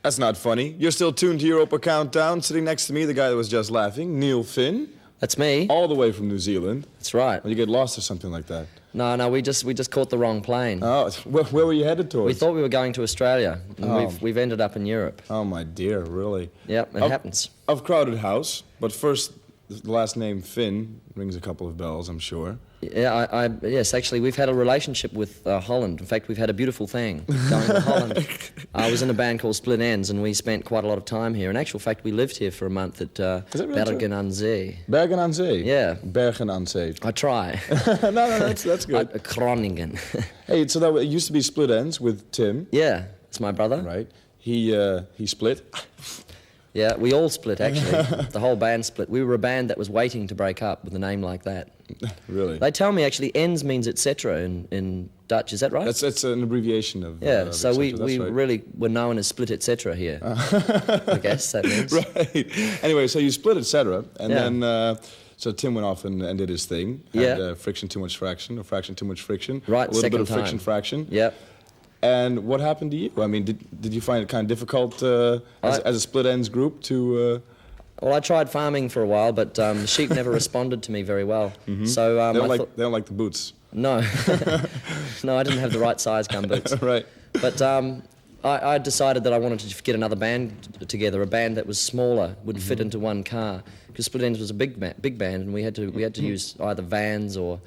That's not funny. You're still tuned to Europa Countdown. Sitting next to me, the guy that was just laughing, Neil Finn. That's me. All the way from New Zealand. That's right. Well, you get lost or something like that. No, we just caught the wrong plane. Oh, where were you headed towards? We thought we were going to Australia, and we've ended up in Europe. Oh, my dear, really? Yep, it happens. Of Crowded House, but first, the last name Finn rings a couple of bells, I'm sure. Yeah, yes, actually, we've had a relationship with Holland. In fact, we've had a beautiful thing going to Holland. I was in a band called Split Ends, and we spent quite a lot of time here. In actual fact, we lived here for a month at Bergen aan Zee. Bergen aan Zee? Yeah. Bergen aan Zee. I try. no, that's good. Groningen. Hey, so that it used to be Split Ends with Tim. Yeah, it's my brother. Right. He split. Yeah, we all split, actually. The whole band split. We were a band that was waiting to break up with a name like that. Really? They tell me, actually, ends means etc. in Dutch. Is that right? That's an abbreviation of... Yeah, so we right. really were known as Split etc. here. I guess that means. Right. Anyway, so you split etc. And then... So Tim went off and did his thing. Had, friction, too much fraction, or fraction, too much friction. Right, a little second bit of time. friction, fraction. Yep. And what happened to you? I mean, did you find it kind of difficult as a split ends group to... Well, I tried farming for a while, but the sheep never responded to me very well. Mm-hmm. So they don't like the boots. No. No, I didn't have the right size gumboots. Right. But I decided that I wanted to get another band together, a band that was smaller, would fit into one car. Because Split Ends was a big band, and we had to use either vans or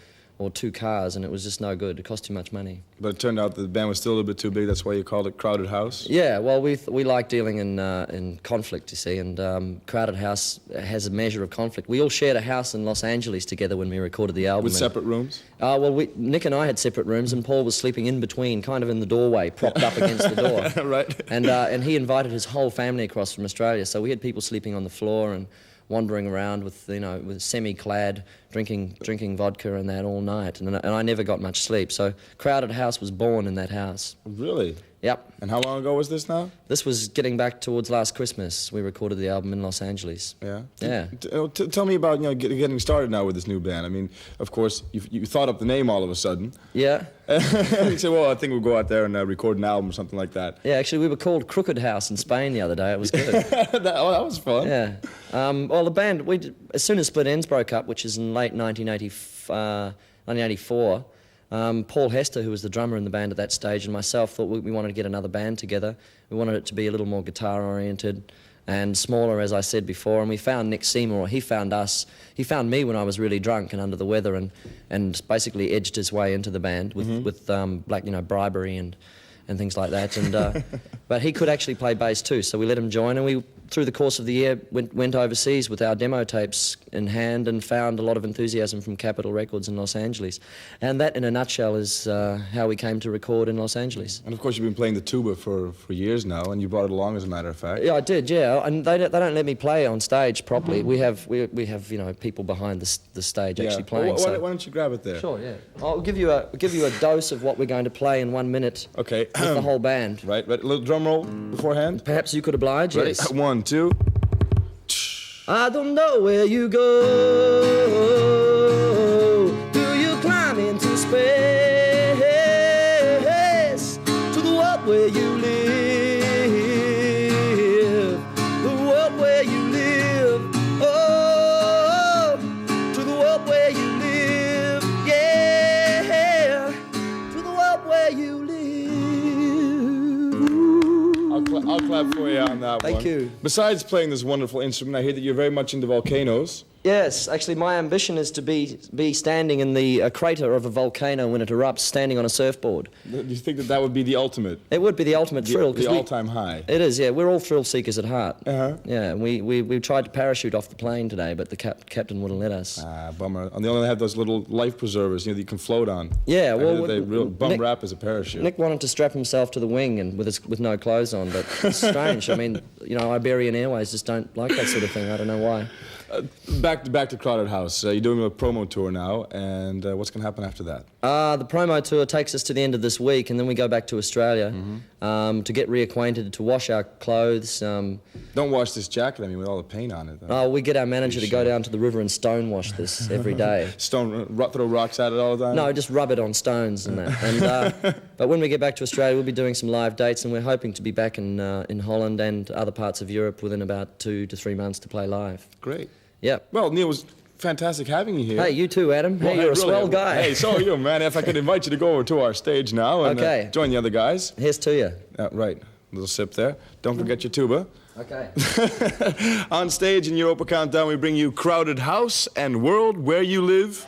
two cars, and it was just no good. It cost too much money. But it turned out that the band was still a little bit too big. That's why you called it Crowded House. Yeah, well, we like dealing in conflict, you see, and Crowded House has a measure of conflict. We all shared a house in Los Angeles together when we recorded the album. With separate rooms? Well, Nick and I had separate rooms, and Paul was sleeping in between, kind of in the doorway, propped up against the door. Right. And he invited his whole family across from Australia, so we had people sleeping on the floor and wandering around with semi-clad, drinking vodka and that all night, and I never got much sleep. So Crowded House was born in that house. Really? Yep. And how long ago was this now? This was getting back towards last Christmas. We recorded the album in Los Angeles. Yeah? Yeah. Tell me about getting started now with this new band. I mean, of course, you thought up the name all of a sudden. Yeah. You said, well, I think we'll go out there and record an album or something like that. Yeah, actually, we were called Crooked House in Spain the other day. It was good. that was fun. Yeah. Well, the band, as soon as Split Ends broke up, which is in late 1984, Paul Hester, who was the drummer in the band at that stage, and myself thought we wanted to get another band together. We wanted it to be a little more guitar-oriented and smaller, as I said before, and we found Nick Seymour. He found us. He found me when I was really drunk and under the weather, and basically edged his way into the band with bribery and things like that. And but he could actually play bass too, so we let him join, and we, through the course of the year, went overseas with our demo tapes in hand and found a lot of enthusiasm from Capitol Records in Los Angeles. And that, in a nutshell, is how we came to record in Los Angeles. And of course, you've been playing the tuba for years now, and you brought it along, as a matter of fact. Yeah, I did. Yeah, and they don't let me play on stage properly. We have people behind the stage actually playing. Why don't you grab it there? Sure. Yeah. I'll give you a dose of what we're going to play in 1 minute. Okay. With the whole band. Right. A little drum roll beforehand. Perhaps you could oblige. Ready? Yes. 1, 2. I don't know where you go. Do you climb into space to the world where you live? The world where you live. Oh, to the world where you live. Yeah, to the world where you live. I'll clap for you on that one. Thank you. Besides playing this wonderful instrument, I hear that you're very much into volcanoes. Yes, actually my ambition is to be standing in the crater of a volcano when it erupts, standing on a surfboard. Do you think that would be the ultimate? It would be the ultimate thrill. The all-time high. It is, yeah. We're all thrill seekers at heart. Uh-huh. Yeah, we tried to parachute off the plane today, but the captain wouldn't let us. Ah, bummer. And they only have those little life preservers, that you can float on. Yeah, well... They bum rap as a parachute. Nick wanted to strap himself to the wing and with no clothes on, but it's strange. I mean, Iberian Airways just don't like that sort of thing. I don't know why. Back to Crowded House. You're doing a promo tour now, and what's going to happen after that? The promo tour takes us to the end of this week, and then we go back to Australia to get reacquainted, to wash our clothes. Don't wash this jacket, I mean, with all the paint on it. Though. We get our manager to go down to the river and stone wash this every day. Throw rocks at it all the time? No, just rub it on stones and that. And, but when we get back to Australia, we'll be doing some live dates, and we're hoping to be back in Holland and other parts of Europe within about 2 to 3 months to play live. Great. Yeah. Well, Neil, it was fantastic having you here. Hey, you too, Adam. Well, hey, you're a really, swell guy. Hey, so are you, man. If I could invite you to go over to our stage now and join the other guys. Here's to you. Right. A little sip there. Don't forget your tuba. Okay. On stage in Europa Countdown, we bring you Crowded House and World Where You Live.